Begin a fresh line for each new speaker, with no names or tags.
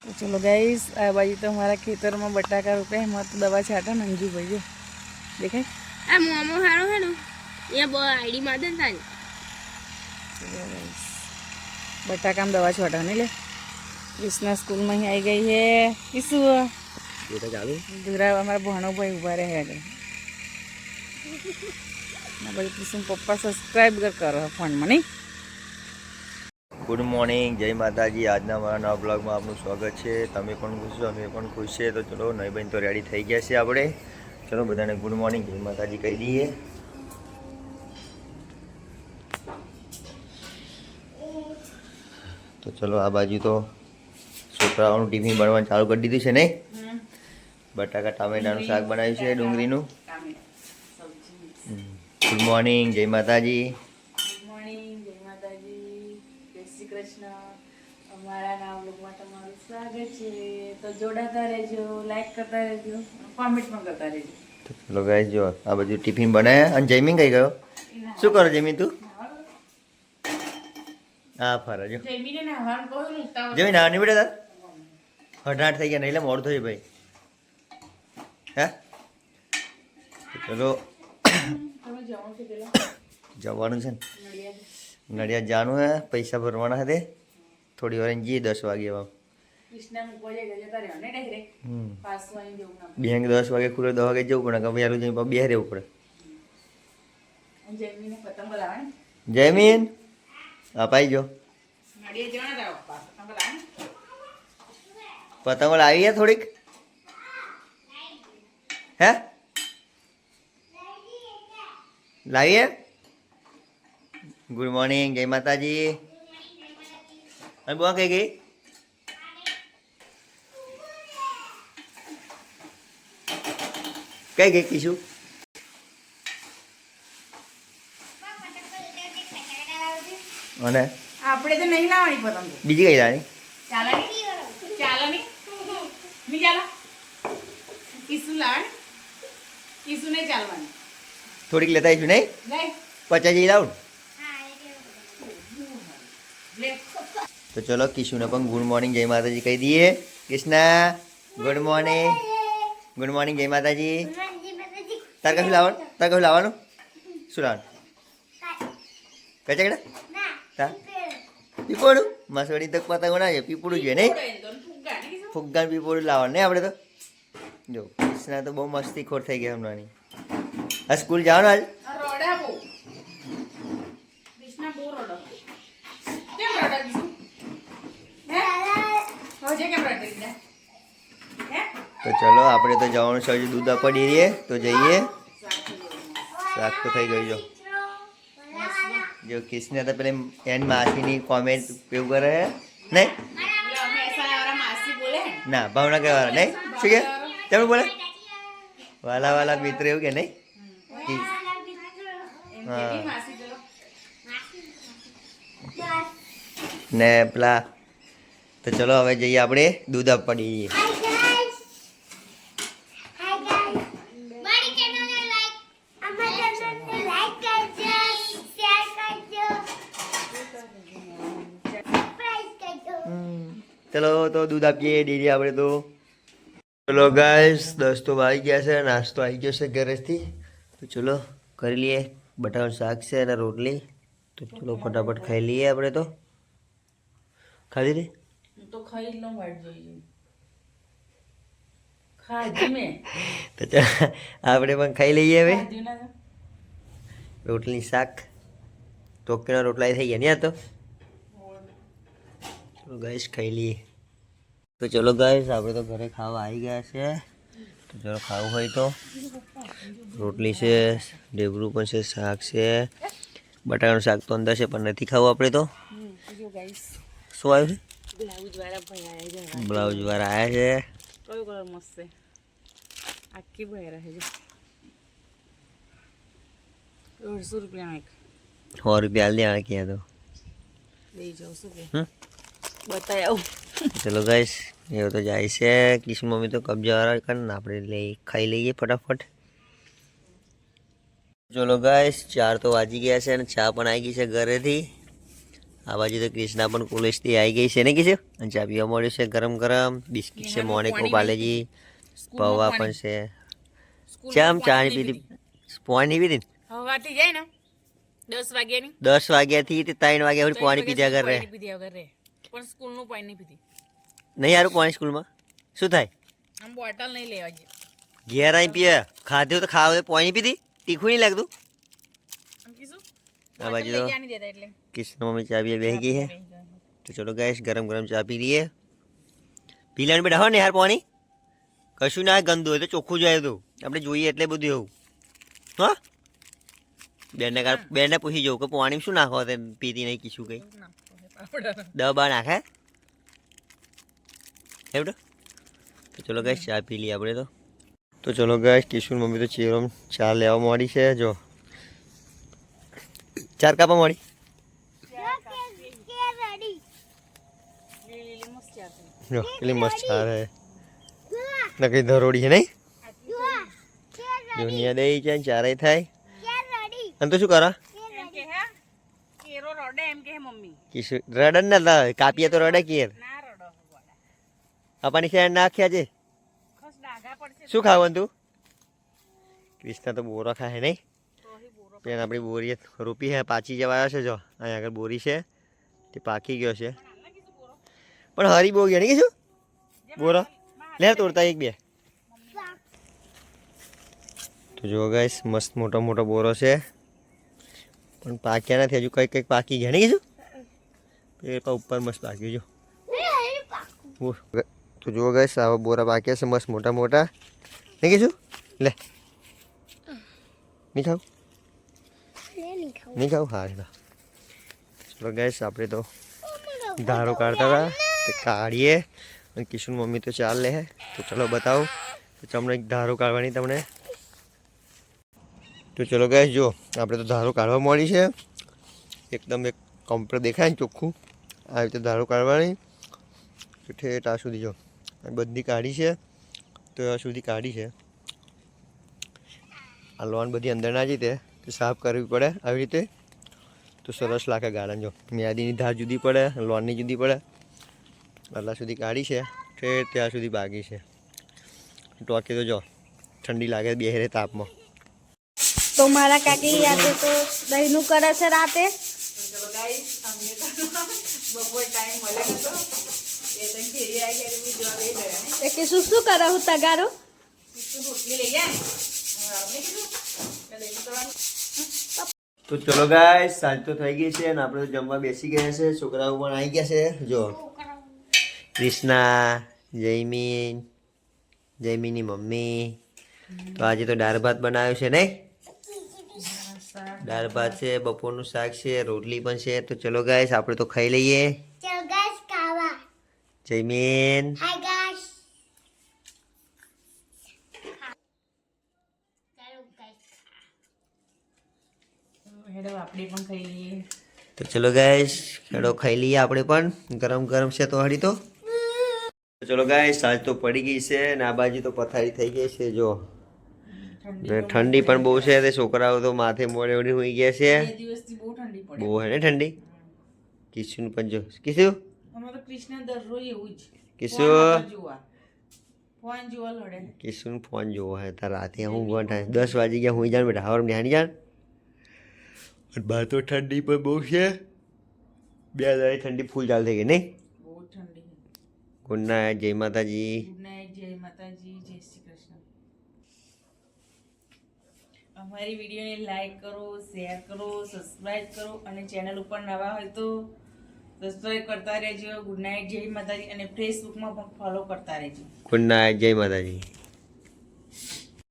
तो चलो गाइस आ बाजू तो हमारा खेतर में बटाका रोपे मत दवा छाटा नंजू भाई जो देखे
आ मोमो हारो है ना ये बो आईडी मादन था
बटाका में दवा छाटा नहीं ले कृष्णा स्कूल में ही आई गई है किसु
बेटा चालू
दूरा हमारा बहनों भाई उभा रहे है ना भाई कृष्ण पप्पा सब्सक्राइब करो फोन में नहीं।
गुड मॉर्निंग जय माताजी આજના મારા નવા બ્લોગમાં આપનું સ્વાગત છે। તમે પણ ખુશ છો અમે પણ ખુશ છે। તો ચલો નઈ બેન તો રેડી થઈ ગયા છે આપણે। ચલો બધાને ગુડ મોર્નિંગ જય માતાજી કહી દઈએ। તો ચલો આ બાજુ તો છોકરાઓનું ટિફિન બનાવવાનું ચાલુ કરી દીધું છે નહીં? બટાકા ટામેટાનું શાક બનાવ્યું છે ડુંગળીનું। ગુડ મોર્નિંગ જય માતાજી।
कृष्ण हमारा नाम लोग में तुम्हारा स्वागत है तो जोड़ाता रहो लाइक करता रहो कमेंट में करता रहो।
तो चलो गाइस जो आ बाजू टिफिन बनाया અને જયમીન કઈ ગયો શું કરો જયમીન તું આ ફરા જો
જયમીને નાવાનું કહું ઉતાવ
જયમીન નાની બેટા તાર હટાટ થઈ ગયા નહીં એટલે મોડું થયું ભાઈ હે ચલો
તમે જવાનું છે પેલા
જવાનું છે ને
નડિયાદ
નડિયાદ જવાનું હે પૈસા ભરવાના હતે થોડી વાર જઈએ 10 વાગે હવે
કૃષ્ણ મૂકવા જાય જતા રહ્યો ને ડાયરેક્ટ પાછું આવી જવું ના
બેંક 10 વાગે ખુલે 10 વાગે જવું પડે કે વહેલું જઈને બે રહેવું પડે।
જયમીને પતંગ લાવે ને
જયમીન આ પાઈ જો
નડિયાદ જવાના તારા પપ્પા પતંગ લાવે
પતંગો લાવી હે થોડીક હે લાવી હે गुड मॉर्निंग जय माता जी बुआ कही गई कई गई किशु અને
આપણે તો નહીં લાવવાની પતંગ
બીજી કઈ લાની
ચાલે નહીં નહીં ચાલે કિસુ લાવે કિસુ નહીં ચાલવાની
થોડીક લેતા આવીશું નહીં
લઈ
50 જેવી લાવું
લે
તો ચલો કિશુને પણ ગુડ મોર્નિંગ જય માતાજી કહી દઈએ। કૃષ્ણા ગુડ મોર્નિંગ જય માતાજી। તાર કશું લાવવાનું શું લાવવાનું કચકડા તા પીપોડું મસવડી તક પતંગો ના છે પીપોડું જોઈએ નહીં ફુગ્ગા પીપોડું લાવવાનું નહીં આપણે તો જો કૃષ્ણા તો બહુ મસ્તી ખોર થઈ ગયા હમણાંની આ સ્કૂલ જવાનું આજ
રોડા બહુ કૃષ્ણ બહુ રોડા કેમ રોડા કીધું હે હોજે કેમ રોડા કીધા હે
તો ચલો આપણે તો જવાનું છે હજુ દૂધ પડી રહીએ તો જઈએ શાક તો થઈ ગયું જો કિસને તો પેલે એન માસીની કોમેન્ટ એવું કરે નહીં
માસી બોલે
ના ભાવના કહેવાના નહીં શું કે તમે બોલે વાલા વાલા મિત્ર એવું કે નહીં હા ને પેલા તો ચલો હવે જઈએ આપણે દૂધ આપવા દઈએ। ચલો તો દૂધ આપીએ ડેરી આપણે તો ચલો ગાઈસ 10 તો વાગી ગયા છે નાસ્તો આવી ગયો છે ઘરેથી તો ચલો કરી લઈએ બટાકાનું શાક છે અને રોટલી તો ચલો ફટાફટ ખાઈ લઈએ આપણે તો ખાધી રે
તો ખાઈ લો વાટ જોઈએ ખાધી મે
તો ચાલ આપણે પણ ખાઈ લઈએ હવે
ખાધું ના
રોટલી શાક ટોકીના રોટલા થઈ ગયા ને આ તો ચલો ગાઈસ ખાઈ લઈએ તો ચલો ગાઈસ આપણે તો ઘરે ખાવા આવી ગયા છે તો ચલો ખાવું હોય તો રોટલી છે ઢેબરું પણ છે શાક છે બટાકાનું શાક તો અંદર છે પણ નથી ખાવું આપણે તો
જો ગાઈસ
શું આવ્યું છે
બ્લાઉઝ વાળા ભાઈ આવ્યા છે
બ્લાઉઝ વાળા આવ્યા છે
કયો કલર મસ્ત છે આખી ભેરા છે જો 150 રૂપિયાનો એક
100 રૂપિયા આલ દે આ ક્યાં તો
લઈ જાઉં શું કે
હમ
બતાય આવું
ચલો ગાઈસ એવું તો જાય છે કિશન મમ્મી તો કબજા વાળા કરે ને આપણે લઈ ખાઈ લઈએ ફટાફટ। ચલો ગાઈસ 4 તો વાગી ગયા છે અને ચા પણ આવી ગઈ છે ઘરેથી આ બાજુ તો ક્રિષ્ના પણ કોલેજથી આવી ગઈ છે ને કીધું અને ચા પીવા મળ્યું છે ગરમ ગરમ બિસ્કિટ છે મોનેકો પાલેજી પૌવા પણ છે ચમ ચા ની પીધી પાણી પીધી
હવાથી જાય ને 10 વાગ્યાની
10 વાગ્યાથી તે 3 વાગ્યા સુધી પાણી પીધા ઘર રહે
પણ સ્કૂલનું પાણી નહીં પીધી
નહીં યાર પાણી સ્કૂલમાં શું થાય
આમ બોટલ નહીં લેવા જઈએ
ઘેર આવી પીએ ખાધું તો ખાવ પાણી પીધી તીખું નહીં લાગતું
આમ કીધું
આ બાજુ તો
નહીં દેતા એટલે
કિશન મમ્મી ચા પીએ બેસી ગઈ છે તો ચલો ગાઈસ ગરમ ગરમ ચા પી લઈએ પી લેવાનું બેટા હો ને યાર પાણી કશું ના ગંદુ હોય તો ચોખ્ખું જાય તો આપણે જોઈએ એટલે બધું એવું હા બેનને પૂછી જવું કે પાણી શું નાખો તે પીતી નહીં કીશું કઈ દવા નાખે એવું તો ચલો ગાઈસ ચા પી લઈએ આપણે તો ચલો ગાઈસ કિશોર મમ્મી તો ચેરો ચા લેવા માંડી છે જો 4 કાપા મળી જો કેટલી મસ્ત ચા હે ના કઈ ધરોડી છે નહીં દુનિયા દઈ છે ચારે થાય અને તો શું કરા કિશોર રડન ના કાપીએ તો રડે કેર આપણી છે નાખ્યા છે શું ખાવાનું તું ક્રિષ્ના તો બોરો ખાય નહીં પેન આપણી બોરી રોપી છે પાછી જવા આવ્યો છે જો અહીંયા આગળ બોરી છે તે પાકી ગયો છે પણ હરી બહુ ગયા નહીં કીધું બોરો લે તોડતા એક બે તો જો ગાઈસ મસ્ત મોટો મોટો બોરો છે પણ પાક્યા નથી હજુ કંઈક પાકી ગયા નહીં કીધું ઉપર મસ્ત પાક્યું જો તો જો ગાઈસ આવા બોરા પાક્યા છે મસ્ત મોટા મોટા નહીં કીધું લે નહીં ખાવ નહીં ખાવ હા ચલો ગાઈસ આપણે તો ધારો કાઢતા હતા તે કાઢીએ અને કિશન મમ્મી તો ચાલ લે તો ચલો બતાવો તો તમને એક ધારો કાઢવાની તમને તો ચલો ગાઈસ જો આપણે તો ધારો કાઢવા મળી છે એકદમ એક કમ્પ્લીટ દેખાય ને ચોખ્ખું આ રીતે ધારો કાઢવાની ઠેઠ આ સુધી જો બધી કાઢી છે તો આ સુધી કાઢી છે આ લોન બધી અંદર ના જઈ તે સાફ કરવી પડે આવી રીતે તો સરસ લાગે ગાર્ડન જો મ્યાદીની ધાર જુદી પડે લોનની જુદી પડે આટલા સુધી કાઢી છે ઠેઠ ત્યાં સુધી બાકી છે ટોકી તો જો ઠંડી લાગે બેહરે તાપમાં
તો મારા કાકી આજે તો દહીંનું કરે છે રાતે
ચલો ગાઈસ અમને તો બપોર ટાઈમ મળે તો એ તો ઘેરી આવી ગયા બી જોવા બે ગયા ને
કે શું શું કરે હું તગારો
રોટલી લઈ જાય આપણે કીધું કે લઈ જવાનું
તો ચલો ગાઈસ સાંજ તો થઈ ગઈ છે અને આપણે તો જમવા બેસી ગયા છે છોકરાઓ પણ આવી ગયા છે જો ક્રિષ્ના જયમીની મમ્મી તો આજે તો દાળ ભાત બનાવ્યું છે નહીં દાળ ભાત છે બપોરનું શાક છે રોટલી પણ છે તો ચલો ગાઈસ આપણે તો ખાઈ લઈએ જયમીન
હેડો આપણે પણ ખાઈ લઈએ
તો ચલો ગાઈસ ખેડો ખાઈ લઈએ આપણે પણ ગરમ ગરમ છે તો હળી તો ચલો ગાઈસ સાંજ તો પડી ગઈ છે અને આ બાજુ તો પથારી થઈ ગઈ છે જો ઠંડી પણ બહુ છે તે છોકરાઓ તો માથે મોડે ઓડી હોઈ ગયા છે
બે દિવસથી બહુ ઠંડી પડે
બહુ હે ને ઠંડી કિશુન પણ જો કિશુ
અમારો કૃષ્ણ દરરોજ એવું જ
કિશુ
ફોન જોવા લડે
કિશુન ફોન જોવો હે તાર રાતે હું ગણ થાય 10 વાગી ગયા હું જાણ બેટા હવાર નિહાણી જાણ અને બહાર તો ઠંડી પણ બહુ છે 2 દાડી ઠંડી ફૂલ ચાલ થઈ ગઈ નહીં
બહુ ઠંડી
ગુડ નાઇટ જય માતાજી
ગુડ નાઇટ જય માતાજી જય શ્રી કૃષ્ણ અમારી વિડીયોને લાઈક કરો શેર કરો સબસ્ક્રાઇબ કરો અને ચેનલ ઉપર નવા હોય તો સબસ્ક્રાઇબ કરતા રહેજો ગુડ નાઇટ જય માતાજી અને ફેસબુકમાં પણ ફોલો કરતા રહેજો
ગુડ નાઇટ જય માતાજી